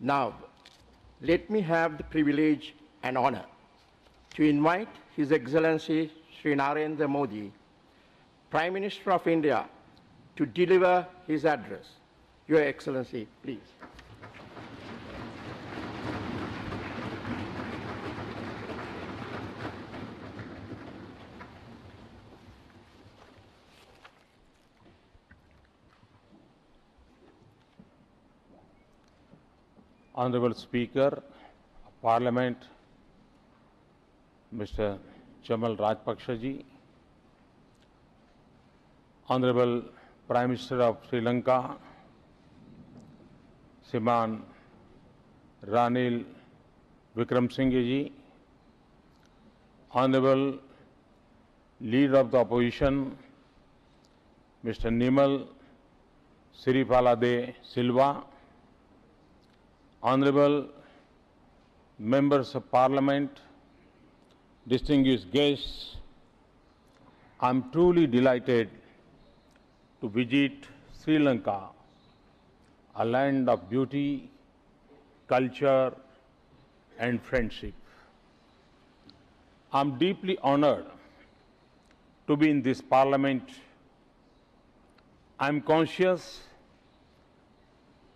Now, let me have the privilege and honor to invite His Excellency Sri Narendra Modi, Prime Minister of India, to deliver his address. Your Excellency, please. Honorable Speaker of Parliament, Mr. Chamal Rajpaksha ji, Honorable Prime Minister of Sri Lanka, Shriman Ranil Wickremesinghe ji, Honorable Leader of the Opposition, Mr. Nimal Siripala de Silva, Honorable Members of Parliament, distinguished guests, I am truly delighted to visit Sri Lanka, a land of beauty, culture, and friendship. I am deeply honored to be in this Parliament. I am conscious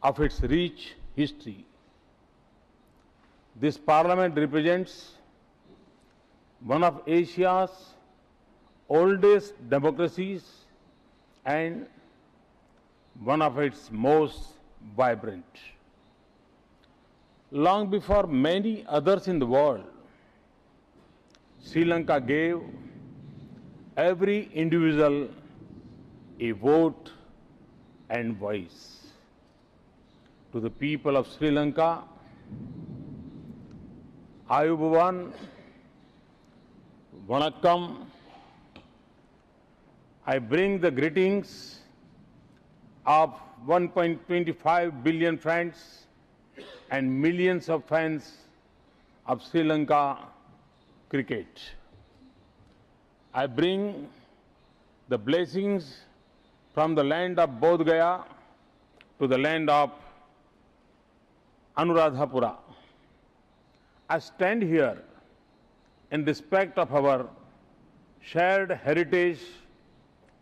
of its rich history. This Parliament represents one of Asia's oldest democracies and one of its most vibrant. Long before many others in the world, Sri Lanka gave every individual a vote and voice. To the people of Sri Lanka, Ayubowan, Vanakkam, I bring the greetings of 1.25 billion friends and millions of fans of Sri Lanka cricket. I bring the blessings from the land of Bodh Gaya to the land of Anuradhapura. I stand here in respect of our shared heritage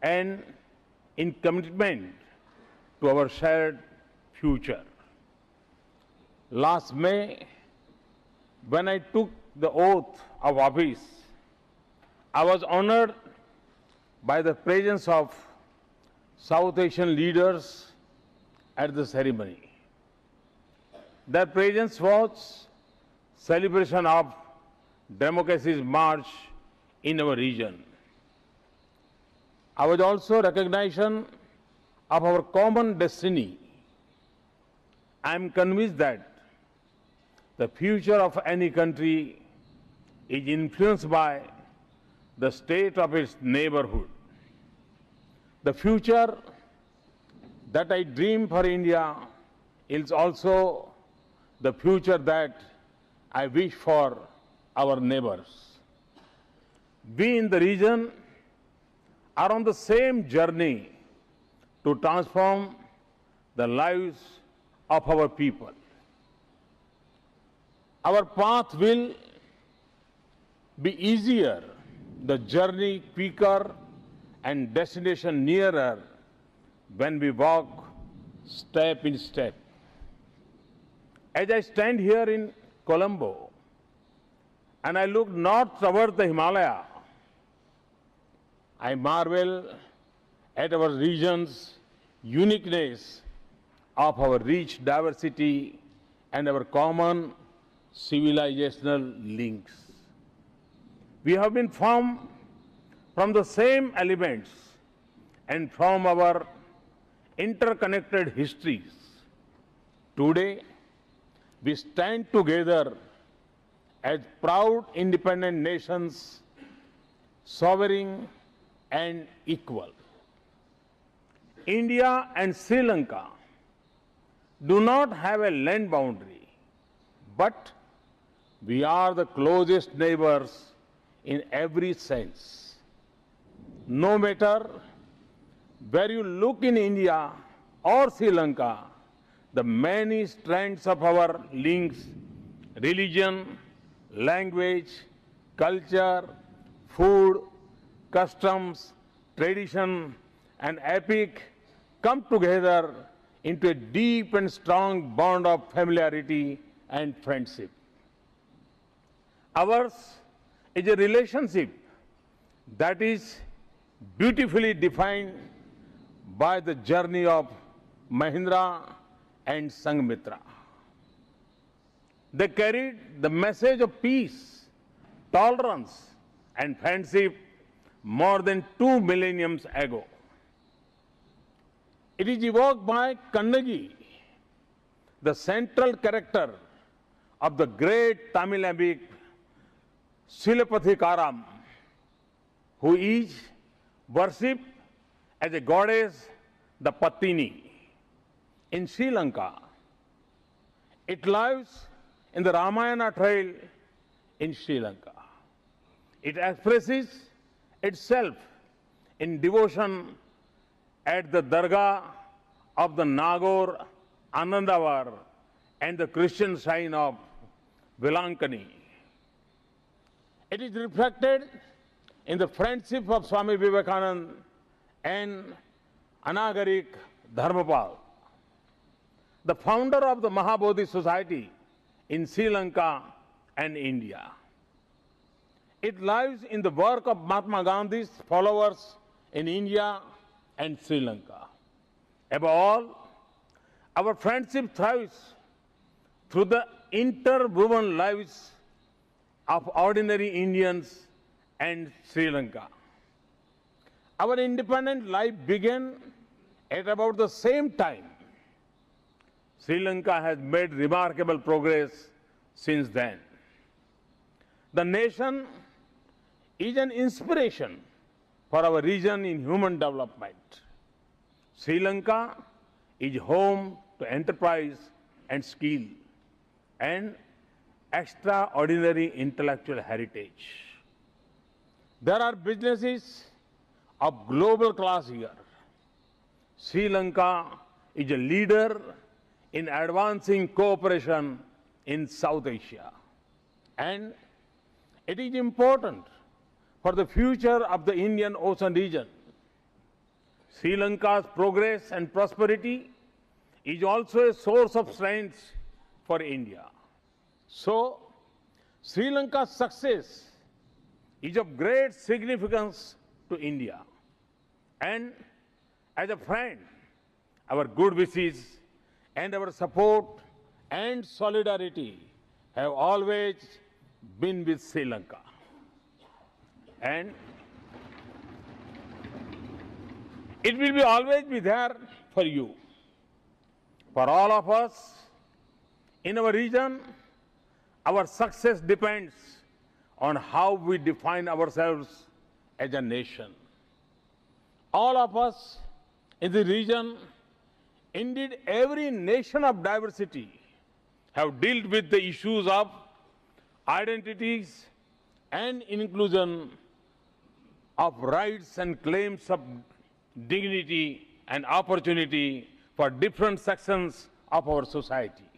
and in commitment to our shared future. Last May, when I took the oath of office, I was honored by the presence of South Asian leaders at the ceremony. Their presence was celebration of democracy's march in our region. I was also recognition of our common destiny. I am convinced that the future of any country is influenced by the state of its neighborhood. The future that I dream for India is also the future that I wish for our neighbors. We in the region are on the same journey to transform the lives of our people. Our path will be easier, the journey quicker, and destination nearer when we walk step in step. As I stand here in Colombo and I look north toward the Himalaya, I marvel at our region's uniqueness of our rich diversity and our common civilizational links. We have been formed from the same elements and from our interconnected histories. Today, we stand together as proud independent nations, sovereign and equal. India and Sri Lanka do not have a land boundary, but we are the closest neighbors in every sense. No matter where you look in India or Sri Lanka, the many strands of our links, religion, language, culture, food, customs, tradition, and epic come together into a deep and strong bond of familiarity and friendship. Ours is a relationship that is beautifully defined by the journey of Mahindra and Sanghmitra. They carried the message of peace, tolerance, and friendship more than 2 millenniums ago. It is evoked by Kannagi, the central character of the great Tamil epic Silapathikaram, who is worshipped as a goddess, the Patini. In Sri Lanka, it lives in the Ramayana trail in Sri Lanka. It expresses itself in devotion at the Dargah of the Nagore, Anandavar, and the Christian shrine of Velankani. It is reflected in the friendship of Swami Vivekananda and Anagarik Dharmapal, the founder of the Mahabodhi Society in Sri Lanka and India. It lies in the work of Mahatma Gandhi's followers in India and Sri Lanka. Above all, our friendship thrives through the interwoven lives of ordinary Indians and Sri Lanka. Our independent life began at about the same time. Sri Lanka has made remarkable progress since then. The nation is an inspiration for our region in human development. Sri Lanka is home to enterprise and skill and extraordinary intellectual heritage. There are businesses of global class here. Sri Lanka is a leader in advancing cooperation in South Asia. And it is important for the future of the Indian Ocean region. Sri Lanka's progress and prosperity is also a source of strength for India. So, Sri Lanka's success is of great significance to India. And as a friend, our good wishes and our support and solidarity have always been with Sri Lanka. And it will be always be there for you. For all of us in our region, our success depends on how we define ourselves as a nation. All of us in the region, indeed every nation of diversity, have dealt with the issues of identities and inclusion, of rights and claims of dignity and opportunity for different sections of our society.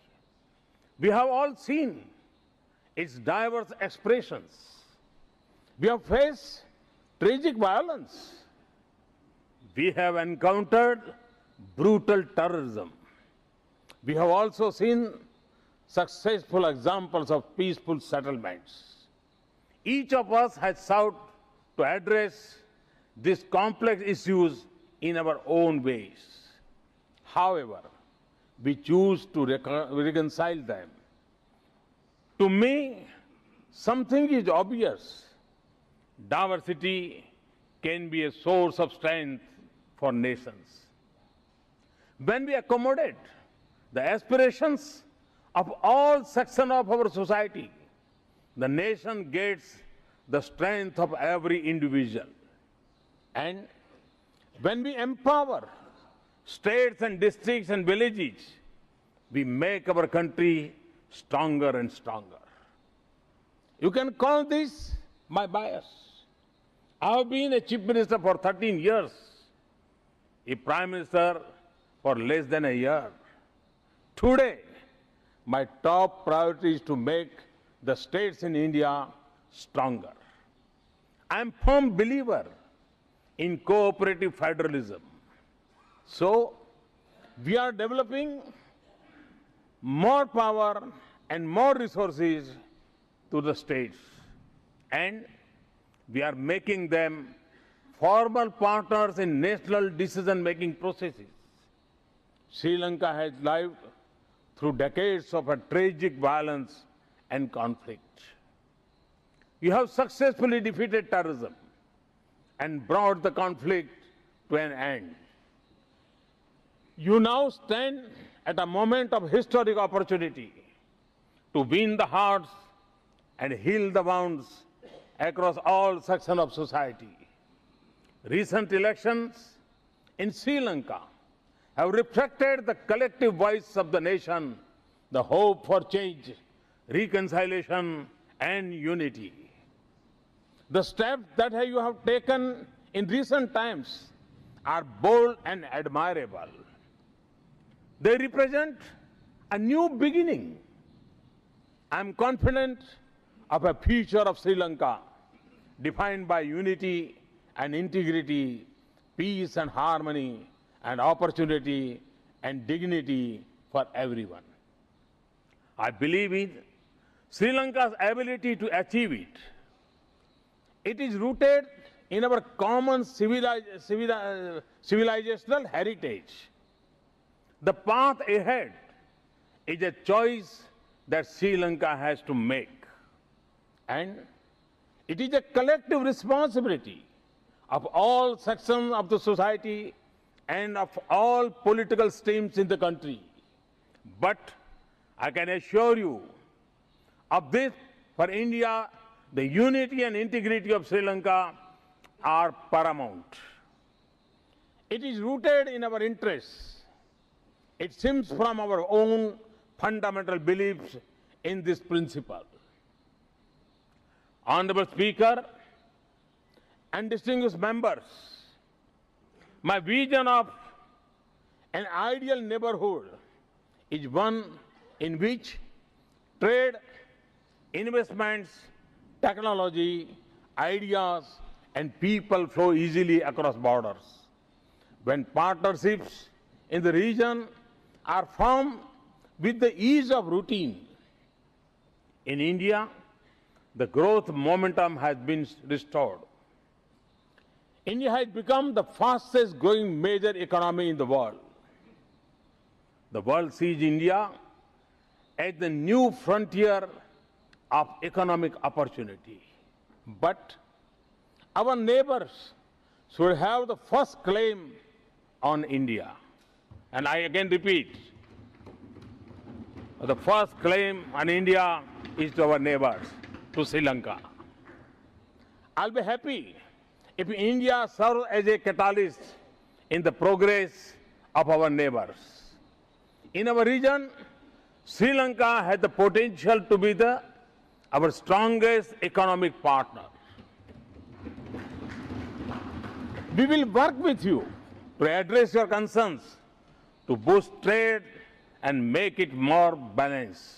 We have all seen its diverse expressions. We have faced tragic violence. We have encountered brutal terrorism. We have also seen successful examples of peaceful settlements. Each of us has sought to address these complex issues in our own ways. However, we choose to reconcile them. To me, something is obvious. Diversity can be a source of strength for nations. When we accommodate the aspirations of all sections of our society, the nation gets the strength of every individual. And when we empower states and districts and villages, we make our country stronger and stronger. You can call this my bias. I have been a chief minister for 13 years, a prime minister for less than a year. Today, my top priority is to make the states in India stronger. I am a firm believer in cooperative federalism. So, we are developing more power and more resources to the states, and we are making them formal partners in national decision-making processes. Sri Lanka has lived through decades of a tragic violence and conflict. You have successfully defeated terrorism and brought the conflict to an end. You now stand at a moment of historic opportunity to win the hearts and heal the wounds across all sections of society. Recent elections in Sri Lanka have reflected the collective voice of the nation, the hope for change, reconciliation, and unity. The steps that you have taken in recent times are bold and admirable. They represent a new beginning. I am confident of a future of Sri Lanka defined by unity and integrity, peace and harmony, and opportunity and dignity for everyone. I believe in Sri Lanka's ability to achieve it. It is rooted in our common civilizational heritage. The path ahead is a choice that Sri Lanka has to make. And it is a collective responsibility of all sections of the society and of all political streams in the country. But I can assure you of this, for India, the unity and integrity of Sri Lanka are paramount. It is rooted in our interests. It stems from our own fundamental beliefs in this principle. Honorable Speaker and distinguished members, my vision of an ideal neighborhood is one in which trade, investments, technology, ideas, and people flow easily across borders. When partnerships in the region are formed with the ease of routine. In India, the growth momentum has been restored. India has become the fastest growing major economy in the world. The world sees India as the new frontier of economic opportunity. But our neighbors should have the first claim on India. And I again repeat, the first claim on India is to our neighbors, to Sri Lanka. I'll be happy if India serves as a catalyst in the progress of our neighbors. In our region, Sri Lanka has the potential to be our strongest economic partner. We will work with you to address your concerns, to boost trade and make it more balanced.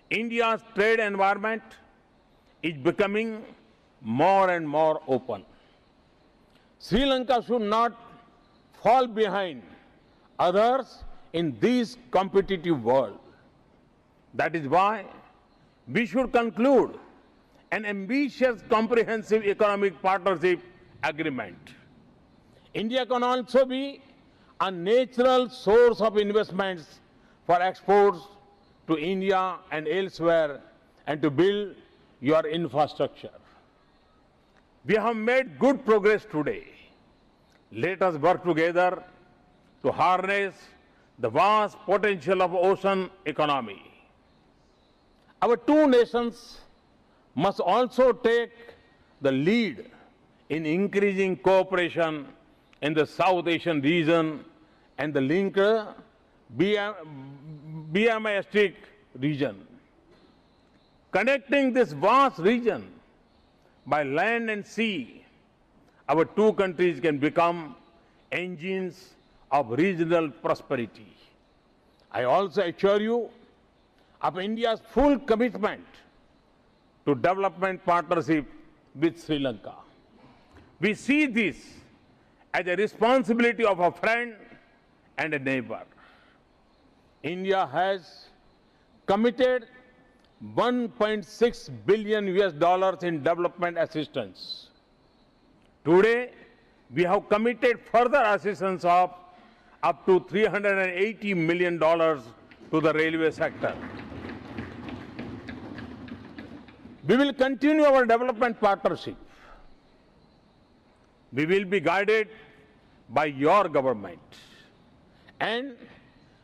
India's trade environment is becoming more and more open. Sri Lanka should not fall behind others in this competitive world. That is why we should conclude an ambitious, comprehensive economic partnership agreement. India can also be a natural source of investments for exports to India and elsewhere, and to build your infrastructure. We have made good progress today. Let us work together to harness the vast potential of ocean economy. Our two nations must also take the lead in increasing cooperation in the South Asian region and the Lanka BMISTIC region. Connecting this vast region by land and sea, our two countries can become engines of regional prosperity. I also assure you of India's full commitment to development partnership with Sri Lanka. We see this as a responsibility of a friend and a neighbor. India has committed $1.6 billion in development assistance. Today, we have committed further assistance of up to $380 million to the railway sector. We will continue our development partnership. We will be guided by your government, and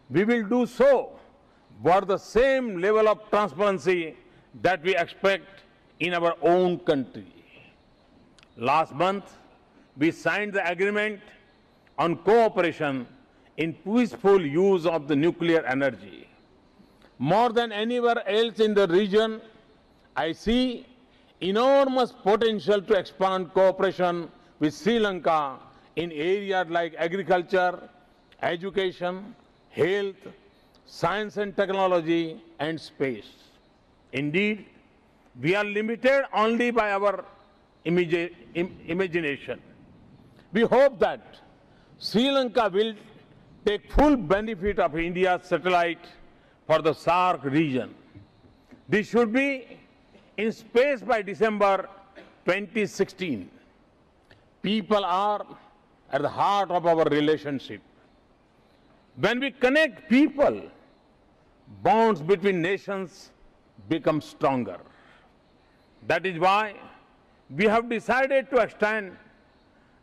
we will do so for the same level of transparency that we expect in our own country. Last month, we signed the agreement on cooperation in peaceful use of the nuclear energy. More than anywhere else in the region, I see enormous potential to expand cooperation with Sri Lanka in areas like agriculture, education, health, science and technology, and space. Indeed, we are limited only by our imagination. We hope that Sri Lanka will take full benefit of India's satellite for the SAARC region. This should be in space by December 2016. People are at the heart of our relationship. When we connect people, bonds between nations become stronger. That is why we have decided to extend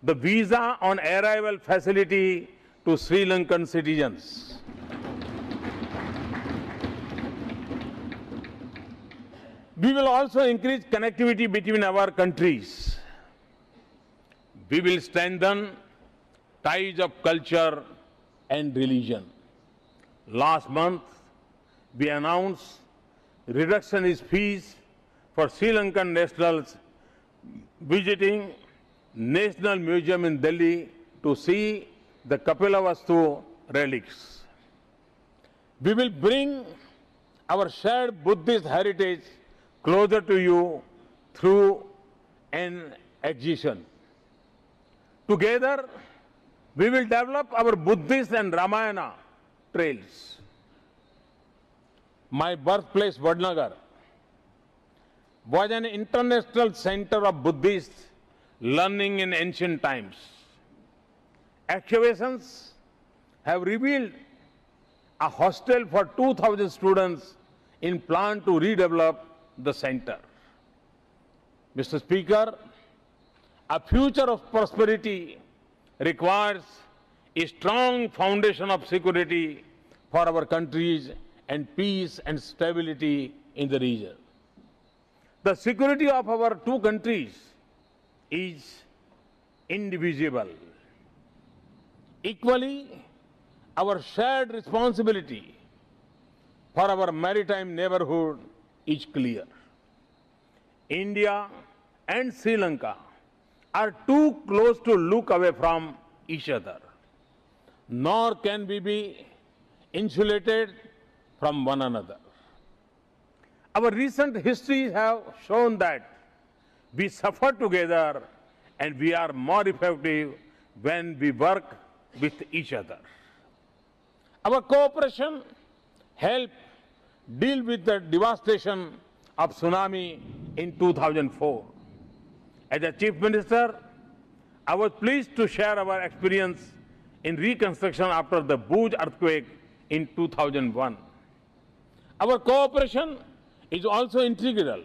the visa on arrival facility to Sri Lankan citizens. We will also increase connectivity between our countries. We will strengthen ties of culture and religion. Last month, we announced reduction in fees for Sri Lankan nationals visiting National Museum in Delhi to see the Kapilavastu relics. We will bring our shared Buddhist heritage closer to you through an exhibition. Together, we will develop our Buddhist and Ramayana trails. My birthplace, Vadnagar, was an international center of Buddhist learning in ancient times. Excavations have revealed a hostel for 2,000 students in plan to redevelop the center. Mr. Speaker, a future of prosperity requires a strong foundation of security for our countries and peace and stability in the region. The security of our two countries is indivisible. Equally, our shared responsibility for our maritime neighborhood is clear. India and Sri Lanka are too close to look away from each other, nor can we be insulated from one another. Our recent histories have shown that we suffer together and we are more effective when we work with each other. Our cooperation helped deal with the devastation of tsunami in 2004. As a Chief Minister, I was pleased to share our experience in reconstruction after the Bhuj earthquake in 2001. Our cooperation is also integral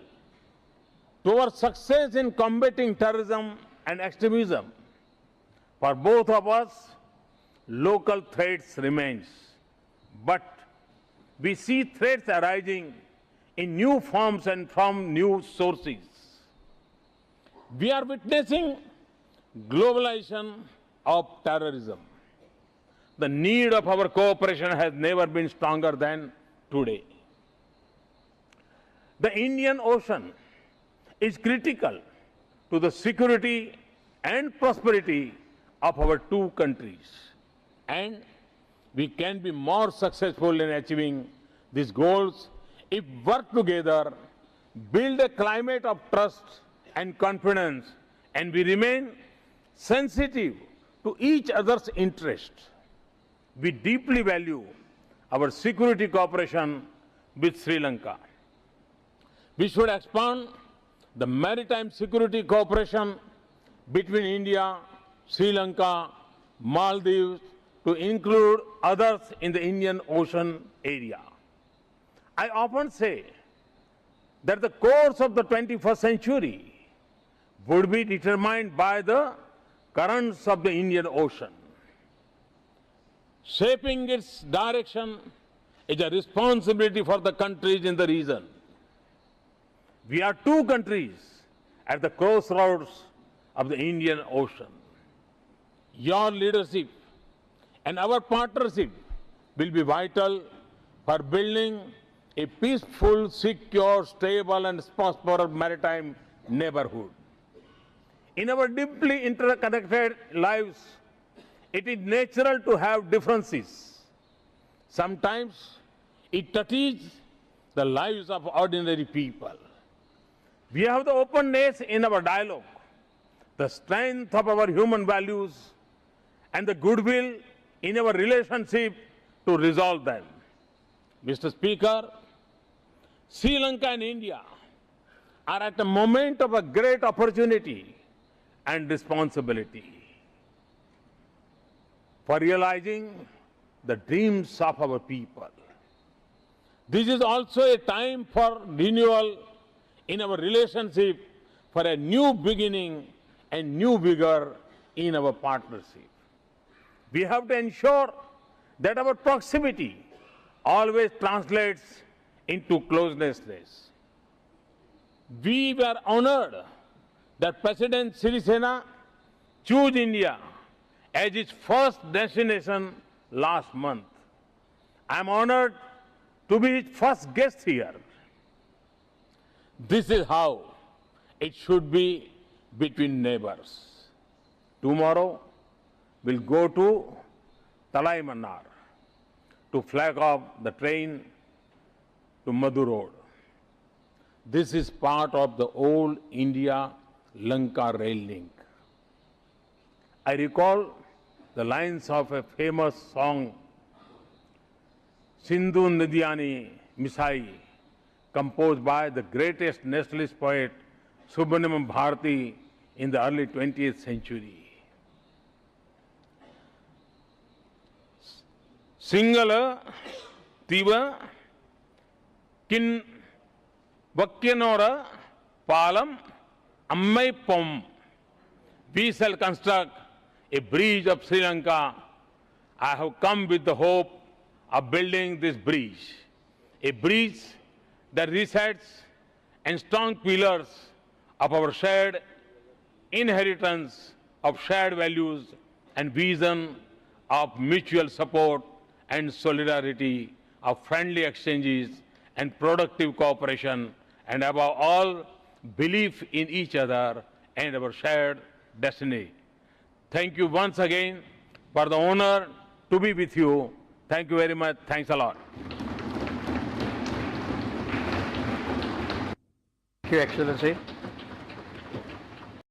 to our success in combating terrorism and extremism. For both of us, local threats remains, but we see threats arising in new forms and from new sources. We are witnessing globalization of terrorism. The need of our cooperation has never been stronger than today. The Indian Ocean is critical to the security and prosperity of our two countries, and we can be more successful in achieving these goals if we work together, build a climate of trust and confidence, and we remain sensitive to each other's interests. We deeply value our security cooperation with Sri Lanka. We should expand the maritime security cooperation between India, Sri Lanka, Maldives to include others in the Indian Ocean area. I often say that the course of the 21st century would be determined by the currents of the Indian Ocean. Shaping its direction is a responsibility for the countries in the region. We are two countries at the crossroads of the Indian Ocean. Your leadership and our partnership will be vital for building a peaceful, secure, stable and prosperous maritime neighborhood. In our deeply interconnected lives, it is natural to have differences. Sometimes it touches the lives of ordinary people. We have the openness in our dialogue, the strength of our human values, and the goodwill in our relationship to resolve them. Mr. Speaker, Sri Lanka and India are at a moment of a great opportunity and responsibility for realizing the dreams of our people. This is also a time for renewal in our relationship, for a new beginning and new vigor in our partnership. We have to ensure that our proximity always translates into closeness. We were honored that President Sirisena chose India as its first destination last month. I am honored to be his first guest here. This is how it should be between neighbors. Tomorrow, we'll go to Talai Mannar to flag off the train to Madhu Road. This is part of the old India-Lanka rail link. I recall the lines of a famous song, Sindhu Nidyani Misai, composed by the greatest nationalist poet Subramaniam Bharati in the early 20th century. Singala Tiva Kin Vakyanora Palam Ammai Pom. We shall construct a bridge of Sri Lanka. I have come with the hope of building this bridge. A bridge that resets and strong pillars of our shared inheritance of shared values and vision of mutual support and solidarity, of friendly exchanges and productive cooperation, and above all, belief in each other and our shared destiny. Thank you once again for the honor to be with you. Thank you very much. Thanks a lot. Thank you, Excellency.